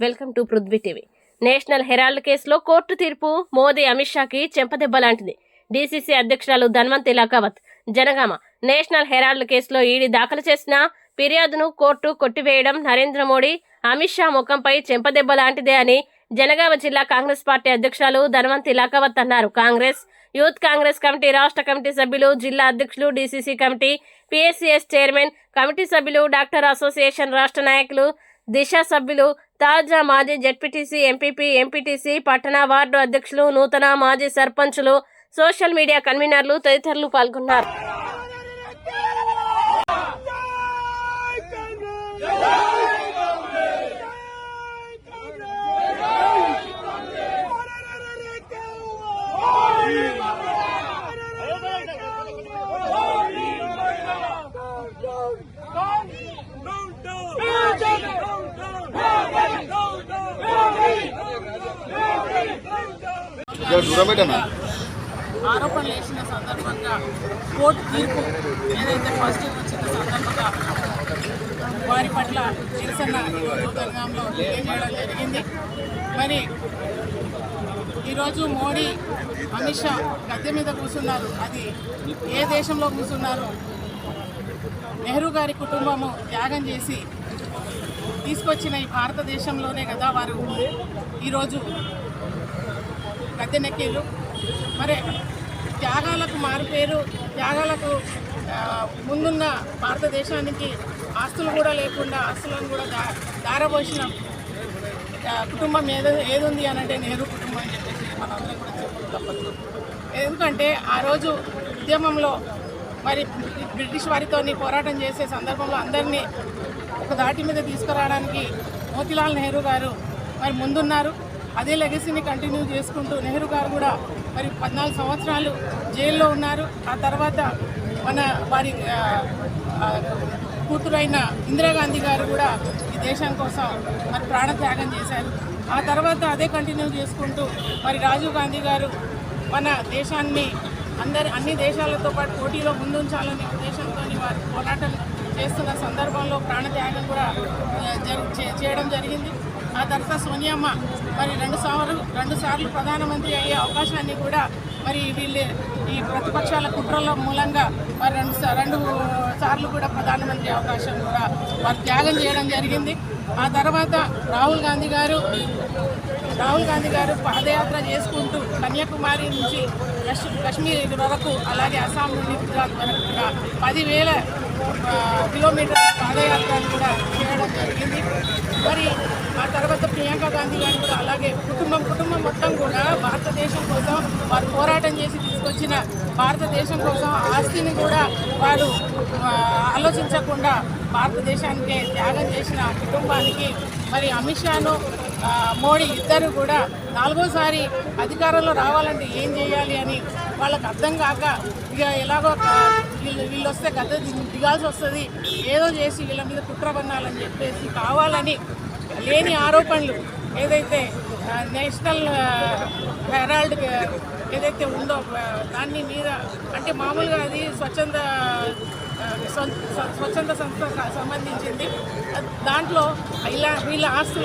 Welcome to Prithvi TV. National Herald కేసులో court తీర్పు మోదీ అమిత్ షాకి చెంపదెబ్బ లాంటిది. డీసీసీ అధ్యక్షురాలు ధన్వంతి లకావత్ జనగామ నేషనల్ హెరాల్డ్ కేసులో ఈడీ దాఖలు చేసిన ఫిర్యాదును కోర్టు కొట్టివేయడం నరేంద్ర మోడీ అమిత్ షా ముఖంపై చెంపదెబ్బ లాంటిదే అని జనగామ జిల్లా కాంగ్రెస్ పార్టీ అధ్యక్షురాలు ధన్వంతి లకావత్ అన్నారు. కాంగ్రెస్ యూత్ కాంగ్రెస్ కమిటీ రాష్ట్ర కమిటీ సభ్యులు, జిల్లా అధ్యక్షులు, DCC committee, PSCS chairman, committee సభ్యులు, డాక్టర్ అసోసియేషన్ రాష్ట్ర నాయకులు, దిశ సభ్యులు, తాజా మాజీ జెడ్పీటీసీ, ఎంపీపీ, ఎంపీటీసీ, పట్టణ వార్డు అధ్యక్షులు, నూతన మాజీ సర్పంచులు, సోషల్ మీడియా కన్వీనర్లు తదితరులు పాల్గొన్నారు. ఆరోపణలు వేసిన సందర్భంగా కోర్టు తీర్పు ఏదైతే ఫస్ట్ వచ్చిన సందర్భంగా వారి పట్ల నిరసన జనగాంలో తెలియజేయడం జరిగింది. మరి ఈరోజు మోడీ అమిత్ షా గద్దె మీద కూర్చున్నారు. అది ఏ దేశంలో కూర్చున్నారు? నెహ్రూ గారి కుటుంబము త్యాగం చేసి తీసుకొచ్చిన ఈ భారతదేశంలోనే కదా వారు ఈరోజు గద్దెనెక్కిళ్ళు. మరి త్యాగాలకు మారిపోయారు. త్యాగాలకు ముందున్న భారతదేశానికి ఆస్తులు కూడా లేకుండా ఆస్తులను కూడా దారబోసిన కుటుంబం ఏదుంది అని అంటే నెహ్రూ కుటుంబం అని చెప్పేసి మనందరం కూడా చెప్పడం తప్పదు. ఎందుకంటే ఆ రోజు ఉద్యమంలో మరి బ్రిటిష్ వారితో పోరాటం చేసే సందర్భంలో అందరినీ ఒక దాటి మీద తీసుకురావడానికి మోతీలాల్ నెహ్రూ గారు మరి ముందున్నారు. అదే లెగసీని కంటిన్యూ చేసుకుంటూ నెహ్రూ గారు కూడా మరి 14 సంవత్సరాలు జైల్లో ఉన్నారు. ఆ తర్వాత వారి కూతురైన ఇందిరాగాంధీ గారు కూడా ఈ దేశం కోసం మరి ప్రాణత్యాగం చేశారు. ఆ తర్వాత అదే కంటిన్యూ చేసుకుంటూ మరి రాజీవ్ గాంధీ గారు మన దేశాన్ని అన్ని దేశాలతో పాటు పోటీలో ముందుంచాలనే ఉద్దేశంతో వారు పోరాటం చేస్తున్న సందర్భంలో ప్రాణత్యాగం కూడా చేయడం జరిగింది. ఆ తర్వాత సోనియమ్మ మరి రెండు సార్లు ప్రధానమంత్రి అయ్యే అవకాశాన్ని కూడా మరి ఈ ప్రతిపక్షాల కుట్రల మూలంగా మరి రెండు సార్లు కూడా ప్రధానమంత్రి అవకాశం కూడా వారు త్యాగం చేయడం జరిగింది. ఆ తర్వాత రాహుల్ గాంధీ గారు పాదయాత్ర చేసుకుంటూ కన్యాకుమారి నుంచి కశ్మీర్ వరకు, అలాగే అస్సాం నుండి గుజరాత్ వరకు కూడా 10,000 కిలోమీటర్ల పాదయాత్రను కూడా చేయడం జరిగింది. మరి ఆ తర్వాత ప్రియాంక గాంధీ గారు కూడా అలాగే కుటుంబం మొత్తం కూడా భారతదేశం కోసం వారు పోరాటం చేసి తీసుకొచ్చిన భారతదేశం కోసం ఆస్తిని కూడా వారు ఆలోచించకుండా భారతదేశానికి త్యాగం చేసిన కుటుంబానికి మరి అమిత్ షాను మోడీ ఇద్దరు కూడా 4వసారి అధికారంలో రావాలంటే ఏం చేయాలి అని వాళ్ళకి అర్థం కాక ఇక ఎలాగో వీళ్ళు వస్తే గద్దె దిగాల్సి వస్తుంది, ఏదో చేసి వీళ్ళ మీద కుట్ర పన్నాలని చెప్పేసి కావాలని లేని ఆరోపణలు ఏదైతే నేషనల్ హెరాల్డ్ ఏదైతే ఉందో దాన్ని మీద అంటే మామూలుగా అది స్వచ్ఛంద సంస్థకు సంబంధించింది. దాంట్లో వీళ్ళ ఆస్తులు